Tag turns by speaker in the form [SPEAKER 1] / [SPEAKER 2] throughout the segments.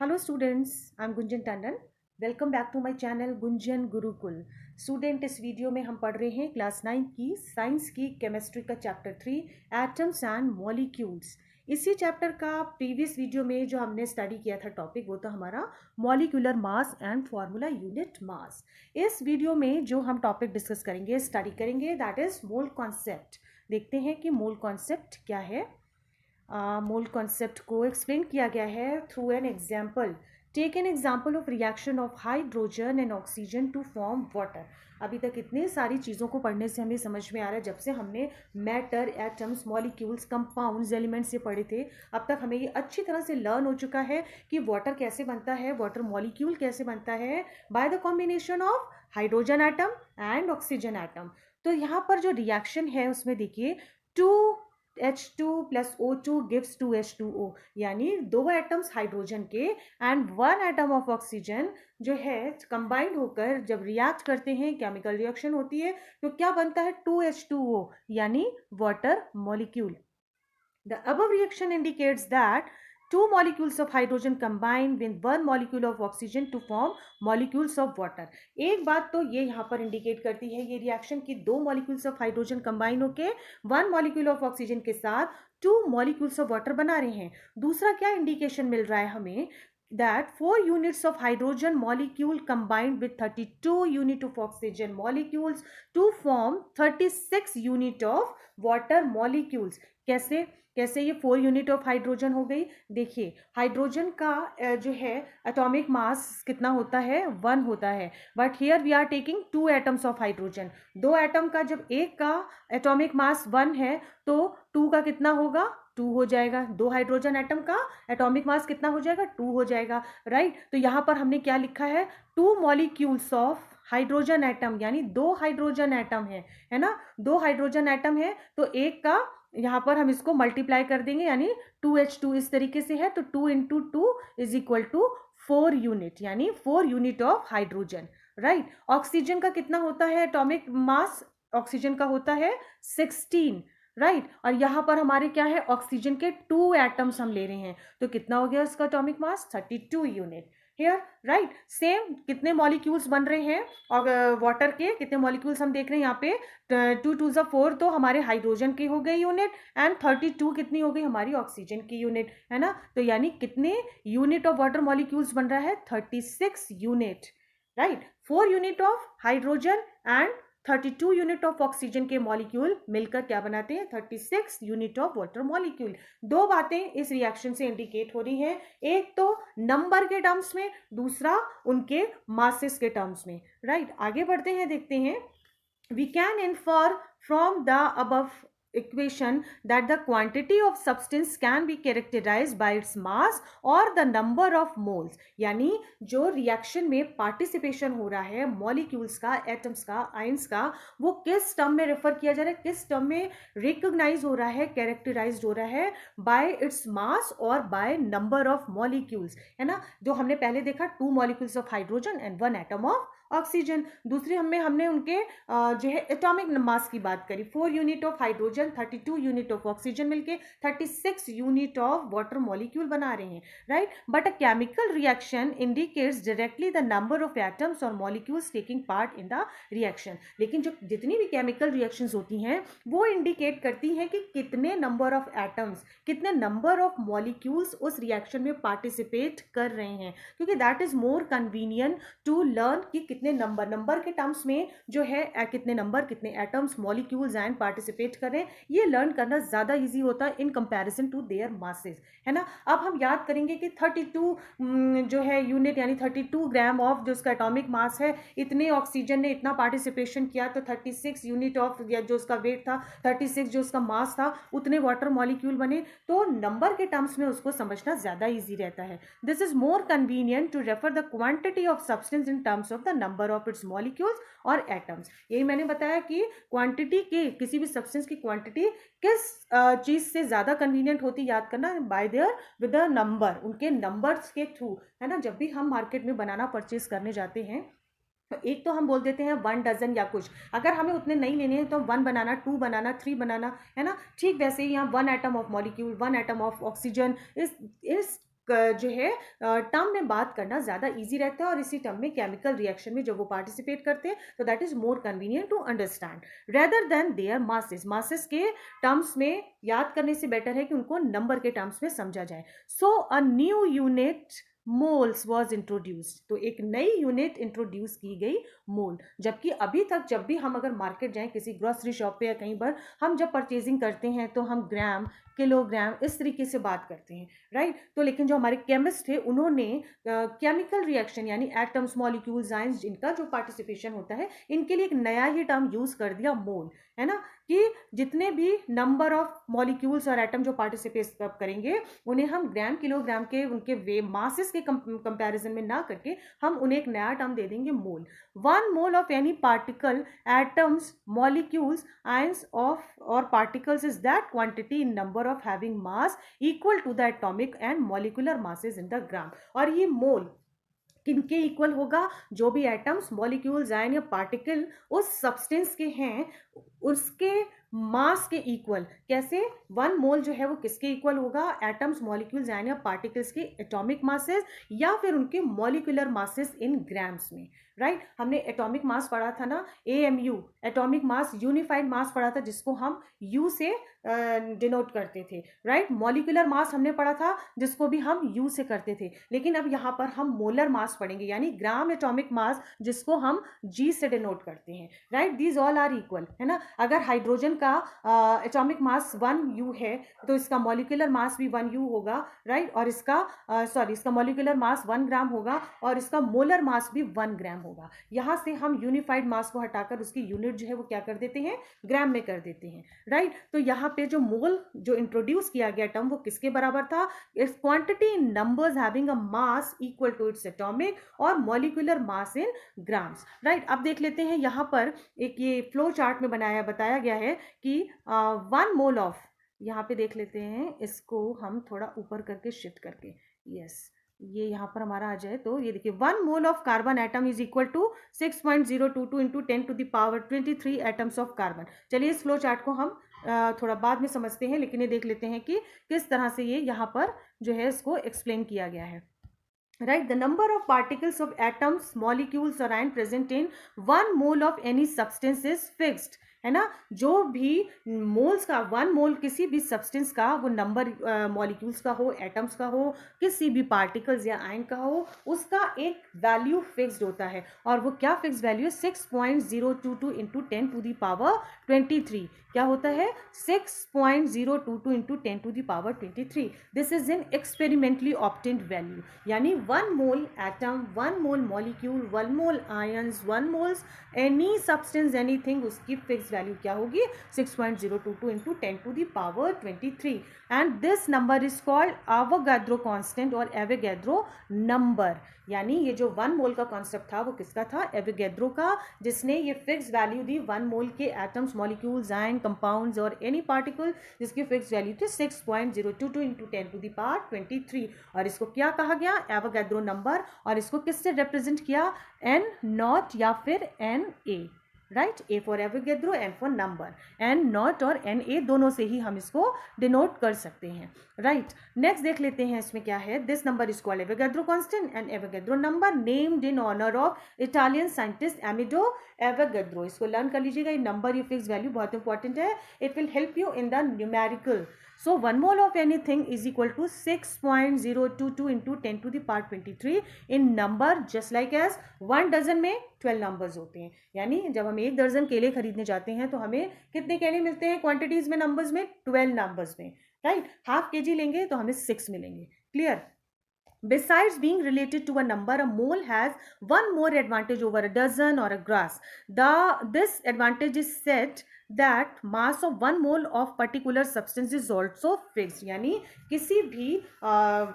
[SPEAKER 1] Hello students, I'm Gunjan Tandon. Welcome back to my channel Gunjan Gurukul. Student, इस video में हम पढ़ रहे हैं क्लास 9 की साइंस की केमिस्ट्री का चैप्टर 3 एटम्स एंड मॉलिक्यूल्स। इसी चैप्टर का प्रीवियस वीडियो में जो हमने स्टडी किया था टॉपिक वो था हमारा molecular mass and formula unit mass. इस वीडियो में जो हम टॉपिक डिस्कस करेंगे, स्टडी करेंगे, दैट इज मोल कॉन्सेप्ट। देखते हैं कि मोल कॉन्सेप्ट क्या है। मोल कॉन्सेप्ट को एक्सप्लेन किया गया है through an example. Take an example of reaction of hydrogen and oxygen to form water. अभी तक इतनी सारी चीज़ों को पढ़ने से हमें समझ में आ रहा है, जब से हमने matter, atoms, molecules, compounds, elements ये पढ़े थे, अब तक हमें ये अच्छी तरह से लर्न हो चुका है कि वाटर कैसे बनता है, वाटर मॉलिक्यूल कैसे बनता है, by the combination of hydrogen atom and oxygen atom. तो यहाँ पर जो रिएक्शन है उसमें देखिए, to H2 plus O2 gives 2H2O, यानी दो एटम्स हाइड्रोजन के and one atom of oxygen जो है कंबाइंड होकर जब रिएक्ट करते हैं, केमिकल रिएक्शन होती है, तो क्या बनता है 2H2O, यानी water molecule. The above reaction indicates that two molecules of hydrogen combine with one molecule of oxygen to form molecules of water। एक बात तो ये यहाँ पर इंडिकेट करती है ये रिएक्शन की दो मॉलिक्यूल्स ऑफ हाइड्रोजन कंबाइन होके वन मॉलिक्यूल ऑफ ऑक्सीजन के साथ टू मॉलिक्यूल्स ऑफ वाटर बना रहे हैं। दूसरा क्या इंडिकेशन मिल रहा है हमें, that 4 units of hydrogen molecule combined with 32 unit of oxygen molecules to form 36 unit of water molecules। कैसे कैसे ये 4 यूनिट ऑफ हाइड्रोजन हो गई। देखिए, हाइड्रोजन का जो है एटॉमिक मास कितना होता है, 1 होता है, but here we are taking 2 atoms of hydrogen. दो एटम का जब एक का एटॉमिक मास 1 है तो 2 का कितना होगा, 2 हो जाएगा। दो हाइड्रोजन एटम का एटॉमिक मास कितना हो जाएगा, 2 हो जाएगा, राइट। तो यहाँ पर हमने क्या लिखा है, 2 मॉलिक्यूल्स ऑफ हाइड्रोजन एटम, यानी दो हाइड्रोजन एटम है ना, दो हाइड्रोजन एटम है, तो एक का यहाँ पर हम इसको मल्टीप्लाई कर देंगे, यानी 2H2 इस तरीके से है, तो 2 into 2 is equal to 4 unit, यानी 4 unit of hydrogen, right. Oxygen का कितना होता है एटॉमिक मास, ऑक्सीजन का होता है 16, राइट। और यहाँ पर हमारे क्या है, ऑक्सीजन के 2 एटम्स हम ले रहे हैं, तो कितना हो गया इसका atomic mass, 32 unit here, right. Same कितने मॉलिक्यूल्स बन रहे हैं और वाटर के कितने मॉलिक्यूल्स हम देख रहे हैं यहाँ पे, 2 2 ज़ा 4, तो हमारे हाइड्रोजन की हो गई यूनिट, एंड 32 कितनी हो गई हमारी ऑक्सीजन की यूनिट, है ना। तो यानी कितने यूनिट ऑफ वाटर मॉलिक्यूल्स बन रहा है, 36 unit, right. 4 unit of hydrogen and 32 unit of oxygen के मॉलिक्यूल मिलकर क्या बनाते हैं, 36 यूनिट ऑफ वाटर मॉलिक्यूल। दो बातें इस रिएक्शन से इंडिकेट हो रही हैं, एक तो नंबर के टर्म्स में, दूसरा उनके मासेस के टर्म्स में, राइट। आगे बढ़ते हैं, देखते हैं। We can infer from the above equation that the quantity of substance can be characterized by its mass or the number of moles। यानी जो रिएक्शन में पार्टिसिपेशन हो रहा है मॉलिक्यूल्स का, एटम्स का, आयंस का, वो किस टर्म में रेफर किया जा रहा है, किस टर्म में रिकॉग्नाइज हो रहा है, कैरेक्टराइज हो रहा है, बाय इट्स मास और बाय नंबर ऑफ मॉलिक्यूल्स, है ना। जो हमने पहले देखा 2 molecules of hydrogen and 1 atom of oxygen. दूसरी हमने उनके जो है एटॉमिक मास की बात करी, 4 unit of hydrogen, 32 unit of oxygen मिलके 36 यूनिट ऑफ वाटर मॉलिक्यूल बना रहे हैं, right. But a chemical reaction indicates directly the number of atoms और molecules taking part in the reaction. लेकिन जो जितनी भी केमिकल रिएक्शंस होती हैं वो इंडिकेट करती हैं कि कितने नंबर ऑफ एटम्स, कितने नंबर ऑफ मॉलिक्यूल्स उस रिएक्शन में पार्टिसिपेट कर रहे हैं, क्योंकि that is more convenient to learn कि कितने नंबर के टर्म्स में जो है कितने नंबर, कितने एटम्स, मॉलिक्यूल्स एंड पार्टिसिपेट कर रहे हैं, ये लर्न करना ज्यादा इजी होता है in comparison to their masses, है ना। अब हम याद करेंगे कि 32 जो है यूनिट, यानी 32 ग्राम ऑफ जो उसका एटॉमिक मास है, इतने ऑक्सीजन ने इतना पार्टिसिपेशन किया, तो 36 यूनिट ऑफ जो उसका वेट था, 36 जो उसका मास था, उतने वाटर मॉलिक्यूल बने। तो नंबर के टर्म्स में उसको समझना ज्यादा इजी रहता है। This is more convenient to refer the quantity of substance in terms of the number of its molecules और एटम्स। यही मैंने बताया कि क्वांटिटी के, किसी भी सब्सटेंस की क्वांटिटी किस चीज से ज्यादा कन्वीनियंट होती याद करना, bye there with the number, उनके नंबर्स के थ्रू, है ना। जब भी हम मार्केट में बनाना परचेज करने जाते हैं, एक तो हम बोल देते हैं 1 डजन या कुछ, अगर हमें उतने नहीं लेने हैं तो 1 बनाना, 2 बनाना, 3 बनाना, है ना। ठीक वैसे ही यहाँ 1 atom of molecule, 1 atom of oxygen, इस जो है टर्म में बात करना ज़्यादा ईजी रहता है, और इसी टर्म में केमिकल रिएक्शन में जब वो पार्टिसिपेट करते हैं तो that is more convenient to understand rather than their masses. Masses के टर्म्स में याद करने से बेटर है कि उनको नंबर के टर्म्स में समझा जाए। So a new unit moles was introduced, तो एक नई यूनिट इंट्रोड्यूस की गई मोल। जबकि अभी तक जब भी हम अगर मार्केट जाएं किसी ग्रोसरी शॉप पे या कहीं पर, हम जब परचेजिंग करते हैं तो हम ग्राम, किलोग्राम इस तरीके से बात करते हैं, राइट। तो लेकिन जो हमारे केमिस्ट थे उन्होंने केमिकल रिएक्शन यानी एटम्स, मॉलिक्यूल्स, आयंस, इनका जो पार्टिसिपेशन होता है, इनके लिए एक नया ही टर्म यूज कर दिया, मोल, है ना, कि जितने भी नंबर ऑफ मॉलिक्यूल्स और एटम जो पार्टिसिपेट करेंगे उन्हें हम ग्राम, किलोग्राम के उनके वे मासेस के कंपैरिजन में ना करके हम उन्हें एक नया टर्म दे देंगे, मोल। 1 mole of any particle, atoms, molecules, ions of or particles is that quantity in number of having mass equal to the atomic and molecular masses in the gram। और ये मोल किनके इक्वल होगा? जो भी एटम्स, मॉलिक्यूल्स, आयन या particle उस substance के हैं उसके मास के इक्वल। कैसे? 1 मोल जो है वो किसके इक्वल होगा? एटम्स, मॉलिक्यूल्स, आयन या पार्टिकल्स के एटॉमिक मासेस या फिर उनके मॉलिक्यूलर मासेस इन ग्राम्स में, राइट। हमने एटॉमिक मास पढ़ा था ना, AMU, एटॉमिक मास यूनिफाइड मास पढ़ा था, जिसको हम U से डिनोट करते थे, राइट। मॉलिक्यूलर मास हमने पढ़ा था जिसको भी हम U से करते थे, लेकिन अब यहाँ पर हम मोलर मास पढ़ेंगे, यानी ग्राम एटॉमिक मास जिसको हम G से डिनोट करते हैं, right. These all are equal, है ना। अगर हाइड्रोजन का एटॉमिक मास 1U है तो इसका मॉलिक्यूलर मास भी 1U होगा, राइट। और इसका इसका मॉलिक्यूलर मास 1 ग्राम होगा और इसका मोलर मास भी 1 ग्राम होगा। यहाँ से हम यूनिफाइड मास को हटाकर उसकी यूनिट जो है वो क्या कर देते हैं? ग्राम में कर देते हैं, राइट। तो यहाँ पे जो मोल जो इंट्रोड्यूस किया गया टर्म वो किसके बराबर था? Its quantity in numbers having a mass equal to its atomic और molecular mass in grams, right. अब देख लेते हैं यहाँ पर एक ये फ्लो चार्ट में बताया गया है कि 1 मोल ऑफ, यहाँ पे देख लेते हैं, इसको हम थोड़ा ऊपर करके शिफ्ट करके, यस, ये यहाँ पर हमारा आ जाए तो ये देखिए 1 mole of carbon atom is equal to 6.022 into 10⁻23 atoms of carbon. चलिए इस फ्लो चार्ट को हम थोड़ा बाद में समझते हैं, लेकिन ये देख लेते हैं कि किस तरह से ये यहाँ पर जो है इसको एक्सप्लेन किया गया है, right। The number of particles of atoms, molecules or ion present in 1 mole of any substance is fixed, है ना। जो भी मोल्स का 1 मोल किसी भी सब्सटेंस का, वो नंबर मॉलिक्यूल्स का हो, एटम्स का हो, किसी भी पार्टिकल्स या आयन का हो, उसका एक वैल्यू फिक्स्ड होता है। और वो क्या फिक्स्ड वैल्यू है? 6.022 इंटू 10⁻23। क्या होता है? 6.022 into 10⁻23। This is in experimentally obtained value, यानी 1 mole atom, 1 mole molecule, 1 mole ions, 1 moles any substance, anything, उसकी फिक्स वैल्यू क्या होगी? 6.022 into 10⁻23। And this number is called Avogadro constant और एवोगाड्रो नंबर। यानी ये जो 1 मोल का कॉन्सेप्ट था वो किसका था? एवोगाड्रो का, जिसने ये फिक्स वैल्यू दी 1 मोल के एटम्स, मॉलिक्यूल्स, आयन, कंपाउंड्स और एनी पार्टिकल, जिसकी फिक्स वैल्यू थी 6.022 इंटू 10⁻23। और इसको क्या कहा गया? Avogadro number. और इसको किससे रिप्रेजेंट किया? N0 या फिर NA, right. A for Avogadro, N for number. N0 और NA दोनों से ही हम इसको डिनोट कर सकते हैं, राइट। नेक्स्ट देख लेते हैं इसमें क्या है। This number is called Avogadro constant and Avogadro number, named in honour of Italian scientist Amedeo Avogadro. इसको लर्न कर लीजिएगा, ये नंबर, ये फिक्स वैल्यू बहुत इंपॉर्टेंट है। It will help you in the numerical. So 1 mole of anything is equal to 6.022 into 10⁻23 in number, just like as 1 dozen में 12 numbers होते हैं। यानी जब हम 1 दर्जन केले खरीदने जाते हैं तो हमें कितने केले मिलते हैं क्वांटिटीज में, नंबर्स में? 12 नंबर्स में, राइट। ½ kg लेंगे तो हमें 6 मिलेंगे। Clear? Besides being related to a number, a mole has one more advantage over a dozen or a grass. This advantage is said that mass of 1 mole of particular substance is also fixed। यानी किसी भी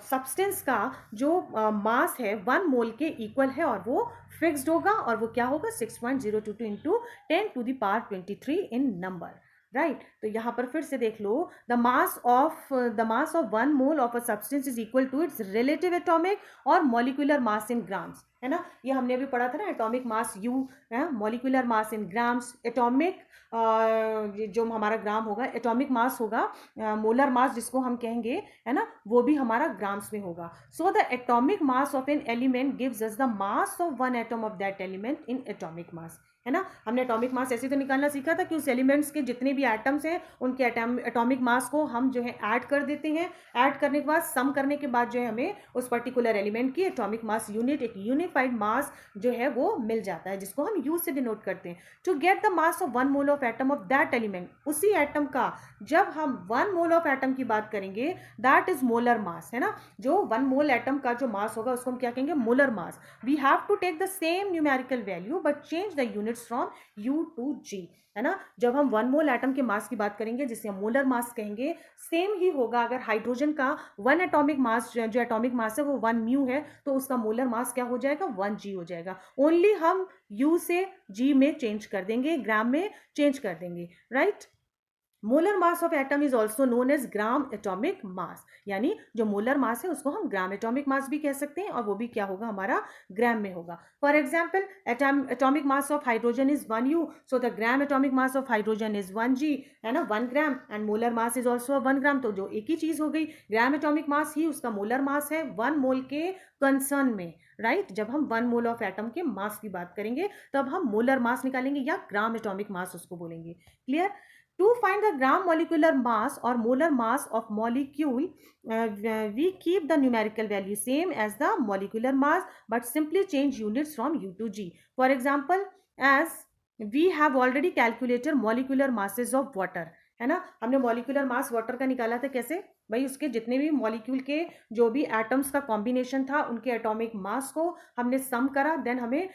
[SPEAKER 1] substance का जो mass है 1 mole के equal है और वो fixed होगा, और वो क्या होगा? 6.022 into 10⁻23 in number, राइट। तो यहाँ पर फिर से देख लो, the mass of 1 mole of a substance is equal to its relative atomic और मॉलिक्यूलर मास इन ग्राम्स, है ना। ये हमने अभी पढ़ा था ना, atomic mass U, molecular mass in grams, atomic जो हमारा ग्राम होगा, एटॉमिक मास होगा, मोलर मास जिसको हम कहेंगे, है ना, वो भी हमारा ग्राम्स में होगा। So the atomic mass of an element gives us the mass of one atom of that element in atomic mass, है ना। हमने एटॉमिक मास ऐसे तो निकालना सीखा था कि उस एलिमेंट्स के जितने भी एटम्स हैं उनके एटॉमिक मास को हम जो है ऐड कर देते हैं। ऐड करने के बाद सम करने के बाद जो है हमें उस पर्टिकुलर एलिमेंट की एटॉमिक मास यूनिट, एक यूनिफाइड मास जो है वो मिल जाता है, जिसको हम यू से डिनोट करते हैं। To get the mass of one mole of atom of that element, उसी एटम का जब हम वन मोल ऑफ एटम की बात करेंगे, दैट इज मोलर मास, है ना। जो वन मोल एटम का जो मास होगा उसको हम क्या कहेंगे, molar mass. We have to take the same numerical value but change the units from U to G, है ना। जब हम वन मोल एटम के मास की बात करेंगे, जिसे हम मोलर मास कहेंगे, सेम ही होगा। अगर हाइड्रोजन का वन एटॉमिक मास, जो एटॉमिक मास है वो 1 म्यू है, तो उसका मोलर मास क्या हो जाएगा, 1 G हो जाएगा। ओनली हम U से G में चेंज कर देंगे, ग्राम में चेंज कर देंगे, right. Molar mass of atom is also known as gram atomic mass, यानी जो मोलर मास है उसको हम ग्राम एटॉमिक मास भी कह सकते हैं, और वो भी क्या होगा, हमारा ग्राम में होगा। For example, atomic mass of hydrogen is 1 U, so the gram atomic mass of hydrogen is 1 G, है ना, 1 gram, and molar mass is also 1 gram. तो जो एक ही चीज हो गई, ग्राम एटॉमिक मास ही उसका मोलर मास है 1 मोल के कंसर्न में, राइट। जब हम 1 मोल ऑफ एटम के मास की बात करेंगे तब हम मोलर मास निकालेंगे या ग्राम एटॉमिक मास उसको बोलेंगे, clear. To find the gram molecular mass or molar mass of molecule, we keep the numerical value same as the molecular mass but simply change units from U to G. For example, as we have already calculated molecular masses of water, है ना। हमने molecular mass water का निकाला था, कैसे भाई, उसके जितने भी मॉलिक्यूल के जो भी एटम्स का कॉम्बिनेशन था उनके एटॉमिक मास को हमने सम करा, देन हमें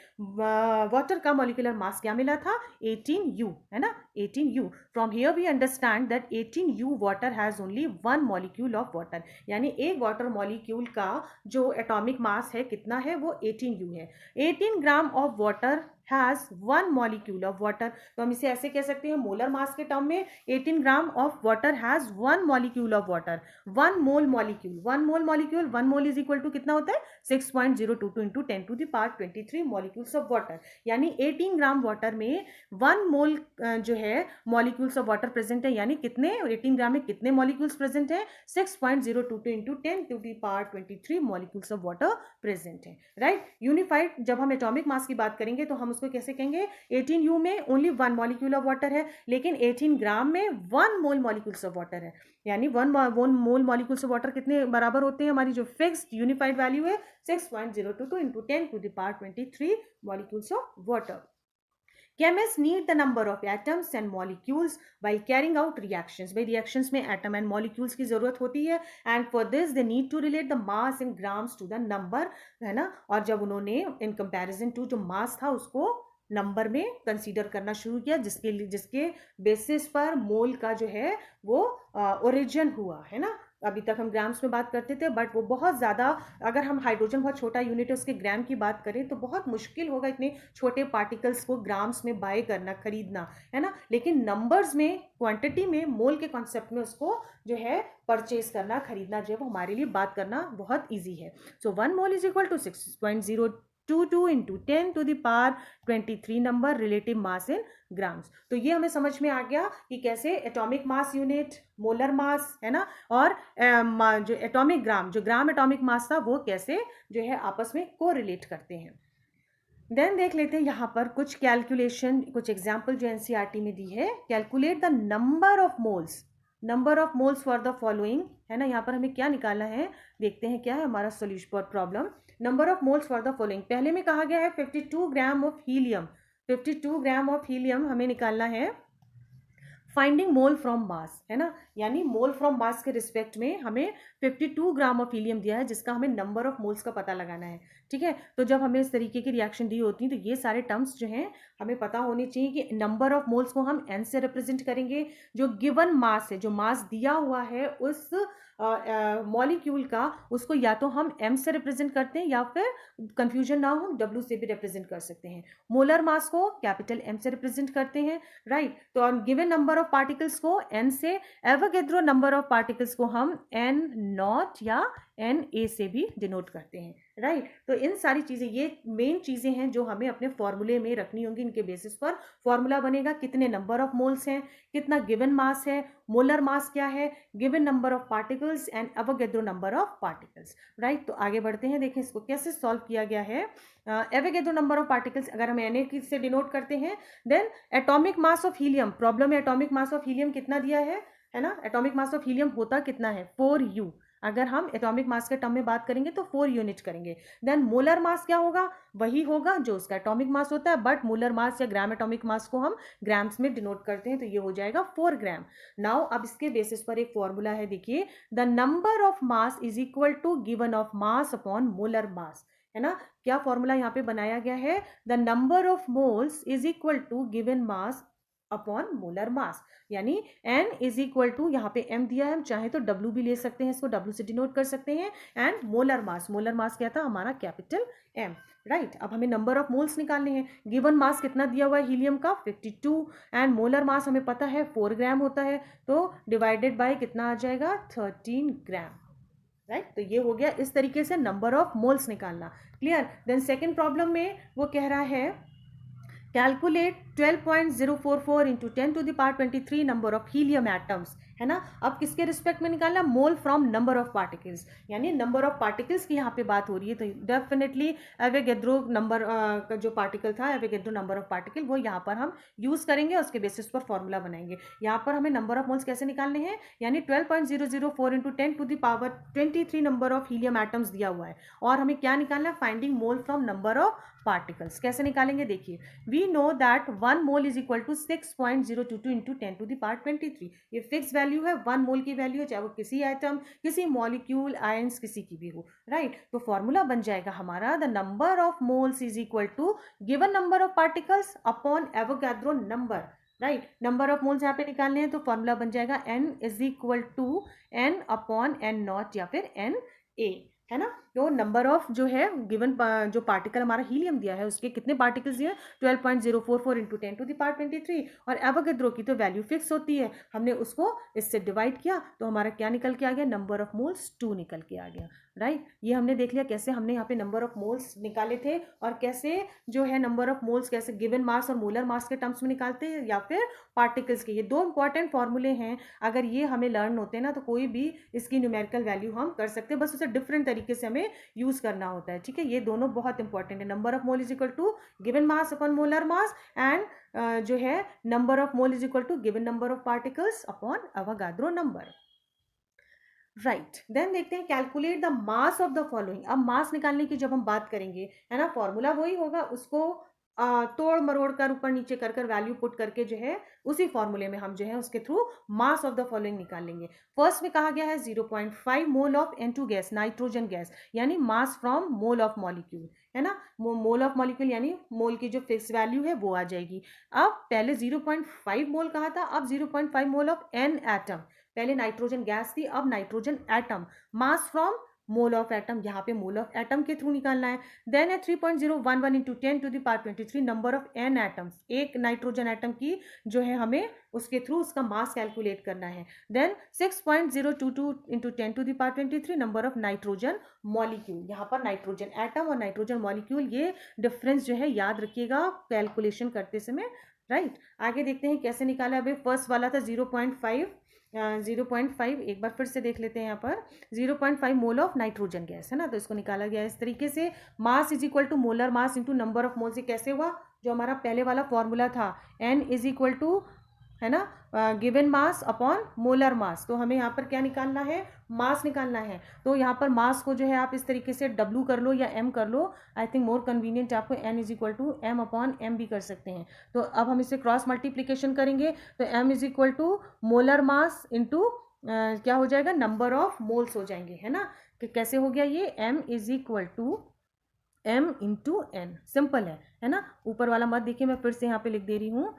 [SPEAKER 1] वाटर का मॉलिक्यूलर मास क्या मिला था, 18U, है ना, 18U। From here we understand that 18U water has only 1 molecule of water, यानी एक वाटर मॉलिक्यूल का जो एटॉमिक मास है कितना है, वो 18U है। 18 gram of water has 1 molecule of water, तो हम इसे ऐसे कह सकते हैं मोलर मास के टर्म में, 18 gram of water has 1 molecule of water, 1 mole molecule, 1 mole molecule, 1 mole is equal to कितना होता है, 6.022 into 10 to the power 23 molecules of water, यानी 18 ग्राम वाटर में 1 मोल जो है मॉलिक्यूल्स ऑफ वाटर प्रेजेंट है, यानी कितने, 18 ग्राम में कितने मॉलिक्यूल्स प्रेजेंट है, 6.022 into 10 to the power 23 molecules of water present है, राइट। यूनिफाइड जब हम एटॉमिक मास की बात करेंगे तो हम उसको कैसे कहेंगे, 18U में ओनली 1 मॉलिक्यूल ऑफ वाटर है, लेकिन 18 ग्राम में 1 मोल मॉलिक्यूल्स ऑफ वाटर है, यानी 1 मोल मॉलिक्यूल्स ऑफ वाटर कितने बराबर होते हैं, हमारी जो फिक्स्ड यूनिफाइड वैल्यू है 6.022 into 10 to the power 23 molecules of water. Chemists need the number of atoms and molecules while carrying out reactions. भाई reactions में atom and molecules की जरूरत होती है, and for this they need to relate the mass in grams to the number, है ना। और जब उन्होंने in comparison to जो mass था उसको नंबर में कंसीडर करना शुरू किया, जिसके बेसिस पर मोल का जो है वो ओरिजिन हुआ, है ना। अभी तक हम ग्राम्स में बात करते थे, बट वो बहुत ज़्यादा, अगर हम हाइड्रोजन बहुत छोटा यूनिट है उसके ग्राम की बात करें तो बहुत मुश्किल होगा इतने छोटे पार्टिकल्स को ग्राम्स में बाय करना, खरीदना, है ना। लेकिन नंबर्स में, क्वांटिटी में, मोल के कॉन्सेप्ट में उसको जो है परचेज करना, खरीदना जो है वो हमारे लिए बात करना बहुत ईजी है। So 1 mole is equal to 6.022 into 10 to the power 23 number relative mass in grams. तो ये हमें समझ में आ गया कि कैसे atomic mass unit, molar mass, है ना, और जो एटॉमिक ग्राम, जो ग्राम एटॉमिक मास था वो कैसे जो है आपस में को रिलेट करते हैं। देन देख लेते हैं यहाँ पर कुछ कैलकुलेशन, कुछ एग्जाम्पल जो एनसीईआरटी में दी है। Calculate the number of moles for the following, है ना। यहाँ पर हमें क्या निकालना है, देखते हैं क्या है हमारा solution for problem. Number of moles for the following, पहले में कहा गया है 52 gram of helium, 52 gram of helium हमें निकालना है। फाइंडिंग मोल फ्रॉम मास, है ना, यानी मोल फ्रॉम मास के रिस्पेक्ट में हमें 52 ग्राम ऑफ हीलियम दिया है, जिसका हमें नंबर ऑफ मोल्स का पता लगाना है, ठीक है। तो जब हमें इस तरीके की रिएक्शन दी होती है तो ये सारे टर्म्स जो हैं हमें पता होने चाहिए कि नंबर ऑफ मोल्स को हम n से रिप्रेजेंट करेंगे, जो गिवन मास है, जो मास दिया हुआ है उस मॉलिक्यूल का, उसको या तो हम m से रिप्रेजेंट करते हैं या फिर कंफ्यूजन ना हो हम w से भी रिप्रेजेंट कर सकते हैं। मोलर मास को कैपिटल M से रिप्रेजेंट करते हैं, राइट। तो गिवन नंबर ऑफ पार्टिकल्स को n से, एवोगैड्रो नंबर ऑफ पार्टिकल्स को हम n नॉट या n a से भी डिनोट करते हैं, राइट। तो इन सारी चीज़ें, ये मेन चीज़ें हैं जो हमें अपने फॉर्मूले में रखनी होंगी। इनके बेसिस पर फॉर्मूला बनेगा। कितने नंबर ऑफ मोल्स हैं, कितना गिवन मास है, मोलर मास क्या है, given number of particles and Avogadro number of particles. Right, तो आगे बढ़ते हैं, देखें इसको कैसे सॉल्व किया गया है। एवोगैड्रो नंबर ऑफ पार्टिकल्स अगर हम Na से डिनोट करते हैं, then atomic mass of helium, problem में एटॉमिक मास ऑफ हीलियम कितना दिया है ना। एटॉमिक मास ऑफ हीलियम होता कितना है, 4U। अगर हम एटॉमिक मास के टर्म में बात करेंगे तो 4 यूनिट करेंगे। देन मोलर मास क्या होगा, वही होगा जो उसका एटॉमिक मास होता है, बट मोलर मास या ग्राम एटॉमिक मास को हम ग्राम्स में डिनोट करते हैं, तो ये हो जाएगा 4 ग्राम। नाउ अब इसके बेसिस पर एक फॉर्मूला है, देखिए, the number of mass is equal to given of mass upon molar mass, है ना। क्या फॉर्मूला यहाँ पे बनाया गया है, the number of moles is equal to given mass upon molar mass, यानी n इज इक्वल टू, यहाँ पे m दिया है, हम चाहे तो w भी ले सकते हैं, इसको w से डिनोट कर सकते हैं, एंड मोलर मास क्या था हमारा, कैपिटल M। राइट, अब हमें नंबर ऑफ मोल्स निकालने हैं। गिवन मास कितना दिया हुआ है हीलियम का, 52, एंड मोलर मास हमें पता है 4 ग्राम होता है, तो डिवाइडेड बाय कितना आ जाएगा, 13 ग्राम। राइट, तो ये हो गया इस तरीके से नंबर ऑफ मोल्स निकालना। क्लियर। देन सेकेंड प्रॉब्लम में वो कह रहा है calculate 12.044 into 10⁻23 number of helium atoms, है ना। अब किसके रिस्पेक्ट में निकालना, मोल फ्रॉम नंबर ऑफ पार्टिकल्स, यानी नंबर ऑफ पार्टिकल्स की यहाँ पे बात हो रही है, तो डेफिनेटली एवोगैड्रो नंबर का जो पार्टिकल था, एवोगैड्रो नंबर ऑफ पार्टिकल, वो यहाँ पर हम यूज करेंगे, उसके बेसिस पर फॉर्मूला बनाएंगे। यहाँ पर हमें नंबर ऑफ मोल्स कैसे निकालने हैं, यानी 12.004 into 10⁻23 number of helium atoms दिया हुआ है, और हमें क्या निकालना है, finding mole from number of particles. कैसे निकालेंगे, देखिए, we know that 1 mole is equal to 6.022 into 10⁻23। ये फिक्स वैल्यू है, 1 मोल की वैल्यू है, चाहे वो किसी एटम, किसी मॉलिक्यूल, आयंस, किसी की भी हो। राइट, तो फॉर्मूला बन जाएगा हमारा, the number of moles is equal to given number of particles upon Avogadro number. Right, number of moles यहाँ पे निकालने हैं, तो फॉर्मूला बन जाएगा n is equal to n upon n nought या फिर Na, है ना। तो नंबर ऑफ जो है गिवन जो पार्टिकल हमारा हीलियम दिया है, उसके कितने पार्टिकल्स दिए, 12.044 इंटू 10⁻23, और एवोगैड्रो की तो वैल्यू फिक्स होती है, हमने उसको इससे डिवाइड किया, तो हमारा क्या निकल के आ गया, नंबर ऑफ मोल्स 2 निकल के आ गया। राइट, ये हमने देख लिया कैसे हमने यहाँ पे नंबर ऑफ मोल्स निकाले थे, और कैसे जो है नंबर ऑफ मोल्स कैसे गिवन मास और मोलर मास के टर्म्स में निकालते हैं, या फिर पार्टिकल्स के। ये 2 इंपॉर्टेंट फॉर्मूले हैं, अगर ये हमें लर्न होते हैं ना, तो कोई भी इसकी न्यूमेरिकल वैल्यू हम कर सकते हैं, बस उसे डिफरेंट तरीके से हमें यूज करना होता है। ठीक है, ये दोनों बहुत इंपॉर्टेंट है, number of mole is equal to given mass upon molar mass, and जो है number of mole is equal to given number of particles upon Avogadro number. Right, then देखते हैं calculate the mass of the following. अब mass निकालने की जब हम बात करेंगे, है ना, फॉर्मूला वही होगा, उसको तोड़ मरोड़ कर ऊपर नीचे कर कर वैल्यू पुट करके जो है उसी फॉर्मूले में हम जो है उसके through mass of the following निकालेंगे। फर्स्ट में कहा गया है 0.5 mole of N2 gas, nitrogen gas, यानी mass from mole of molecule, है ना। मोल ऑफ मॉलिक्यूल यानी मोल की जो फिक्स वैल्यू है वो आ जाएगी। अब पहले 0.5 मोल कहा था, अब 0.5 मोल ऑफ N एटम, पहले नाइट्रोजन गैस थी, अब nitrogen atom, mass from mole of atom, यहाँ पे मोल ऑफ एटम के थ्रू निकालना है। देन है 3.011 into 10⁻23 number of N atoms, एक नाइट्रोजन एटम की जो है हमें उसके थ्रू उसका मास कैलकुलेट करना है। Then 6.022 into 10⁻23 number of nitrogen molecule, यहाँ पर नाइट्रोजन एटम और नाइट्रोजन मॉलिक्यूल, ये डिफरेंस जो है याद रखिएगा कैलकुलेशन करते समय। राइट, आगे देखते हैं कैसे निकाला। अभी फर्स्ट वाला था 0.5 एक बार फिर से देख लेते हैं। यहाँ पर 0.5 मोल ऑफ नाइट्रोजन गैस, है ना, तो इसको निकाला गया इस तरीके से। Mass is equal to molar mass into number of mole, से कैसे हुआ, जो हमारा पहले वाला फॉर्मूला था, n इज इक्वल टू, है ना, गिवन मास अपॉन मोलर मास, तो हमें यहाँ पर क्या निकालना है, मास निकालना है। तो यहाँ पर मास को जो है आप इस तरीके से W कर लो या M कर लो, आई थिंक मोर कन्वीनियंट, आपको n is equal to M upon M भी कर सकते हैं। तो अब हम इसे क्रॉस मल्टीप्लीकेशन करेंगे, तो M is equal to molar mass into क्या हो जाएगा, नंबर ऑफ मोल्स हो जाएंगे, है ना। कि कैसे हो गया ये, M is equal to M into N, simple है ना। ऊपर वाला मत देखिए, मैं फिर से यहाँ पे लिख दे रही हूँ,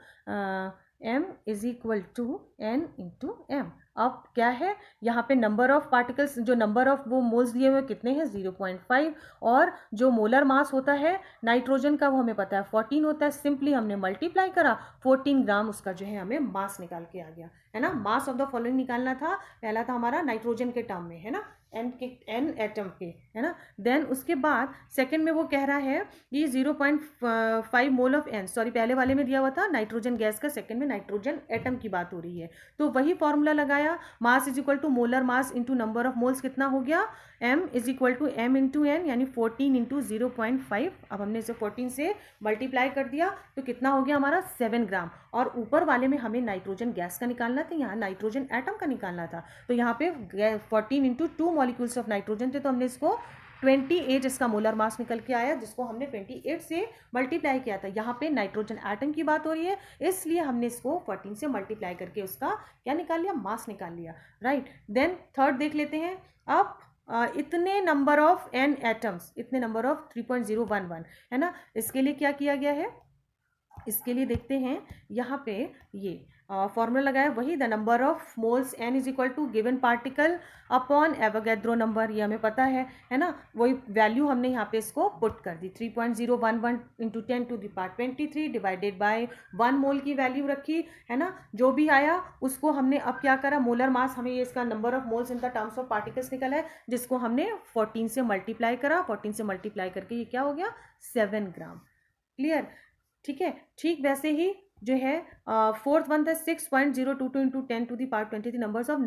[SPEAKER 1] M is equal to N into M। अब क्या है, यहाँ पे नंबर ऑफ पार्टिकल्स, जो नंबर ऑफ वो मोल्स दिए हुए कितने हैं, 0.5, और जो मोलर मास होता है नाइट्रोजन का वो हमें पता है 14 होता है, सिंपली हमने मल्टीप्लाई करा, 14 ग्राम उसका जो है हमें मास निकाल के आ गया, है ना। मास ऑफ द फॉलोइंग निकालना था, पहला था हमारा नाइट्रोजन के टर्म में, है ना। एन एटम के, है ना। देन उसके बाद सेकंड में वो कह रहा है कि 0.5 मोल ऑफ एन, सॉरी पहले वाले में दिया हुआ था नाइट्रोजन गैस का, सेकंड में नाइट्रोजन एटम की बात हो रही है। तो वही फॉर्मूला लगाया, mass is equal to molar mass into number of moles, कितना हो गया, m is equal to m into N, यानी 14 इंटू 0.5। अब हमने इसे 14 से मल्टीप्लाई कर दिया तो कितना हो गया हमारा 7 ग्राम। और ऊपर वाले में हमें नाइट्रोजन गैस का निकालना था, यहाँ नाइट्रोजन एटम का निकालना था। तो यहाँ पे 14 इंटू 2 मॉलिक्यूल्स ऑफ नाइट्रोजन थे, तो हमने इसको 28 इसका मोलर मास निकल के आया, जिसको हमने 28 से मल्टीप्लाई किया था। यहाँ पे नाइट्रोजन एटम की बात हो रही है, इसलिए हमने इसको 14 से मल्टीप्लाई करके उसका क्या निकाल लिया, मास निकाल लिया, राइट। देन थर्ड देख लेते हैं। अब इतने नंबर ऑफ एन एटम्स, इतने नंबर ऑफ 3.011, है ना। इसके लिए क्या किया गया है, इसके लिए देखते हैं यहाँ पे ये फॉर्मूला लगाया, वही the number of moles N is equal to given particle upon Avogadro number, ये हमें पता है ना। वही वैल्यू हमने यहाँ पे इसको पुट कर दी, 3.011 इंटू 10⁻23 डिवाइडेड बाय 1 मोल की वैल्यू रखी, है ना। जो भी आया उसको हमने अब क्या करा, मोलर मास, हमें ये इसका number of moles in the terms of particles निकला है, जिसको हमने 14 से मल्टीप्लाई करा, 14 से मल्टीप्लाई करके ये क्या हो गया 7 ग्राम। क्लियर, ठीक है। ठीक वैसे ही जो है फोर्थ वन था 6.022 into 10⁻23 numbers of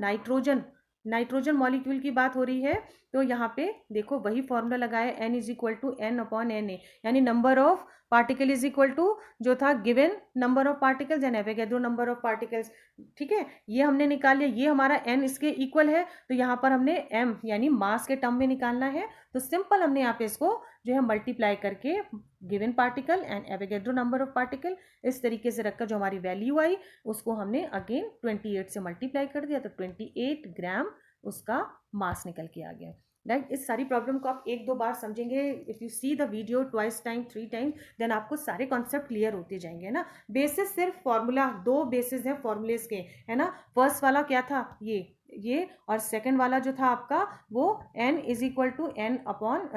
[SPEAKER 1] nitrogen molecule की बात हो रही है। तो यहाँ पे देखो वही फॉर्मूला लगाया, n is equal to N upon N A, यानी number of particle is equal to जो था given number of particles and Avogadro number of particles, ठीक है। ये हमने निकाल लिया, ये हमारा n इसके इक्वल है, तो यहाँ पर हमने m यानी मास के टर्म में निकालना है। तो सिंपल हमने यहाँ पे इसको जो है मल्टीप्लाई करके given particle and Avogadro number of particle इस तरीके से रखकर जो हमारी वैल्यू आई उसको हमने अगेन 28 से मल्टीप्लाई कर दिया, तो 28 ग्राम उसका मास निकल के आ गया, राइट। इस सारी प्रॉब्लम को आप एक दो बार समझेंगे, if you see the video twice time 3 time, then आपको सारे कॉन्सेप्ट क्लियर होते जाएंगे, है ना। बेसिस सिर्फ फॉर्मूला, 2 बेसिस हैं फॉर्मूलेस के, है ना। फर्स्ट वाला क्या था, ये और सेकंड वाला जो था आपका वो n is equal to N upon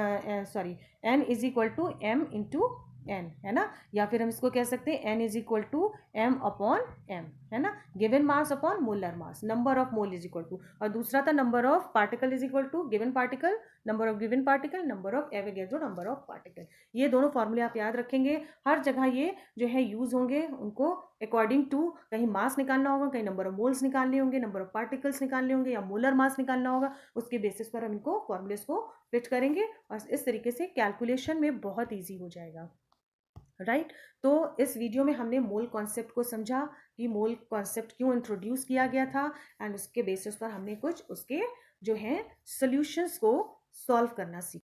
[SPEAKER 1] n is equal to m into n, है ना। या फिर हम इसको कह सकते हैं n is equal to m upon m, है ना। Given mass upon molar mass, number of mole is equal to, और दूसरा था number of particle is equal to given particle, number of given particle, number of Avogadro number of particle. ये दोनों फॉर्मूले आप याद रखेंगे, हर जगह ये जो है यूज होंगे, उनको अकॉर्डिंग टू कहीं मास निकालना होगा, कहीं नंबर ऑफ मोल्स निकालने होंगे, नंबर ऑफ पार्टिकल्स निकालने होंगे, या मोलर मास निकालना होगा, उसके बेसिस पर हम इनको फॉर्मूलेस को फिट करेंगे और इस तरीके से कैलकुलेशन में बहुत ईजी हो जाएगा, राइट। तो इस वीडियो में हमने मोल कॉन्सेप्ट को समझा कि मोल कॉन्सेप्ट क्यों इंट्रोड्यूस किया गया था, एंड उसके बेसिस पर हमने कुछ उसके जो है सॉल्यूशंस को सॉल्व करना सीखा।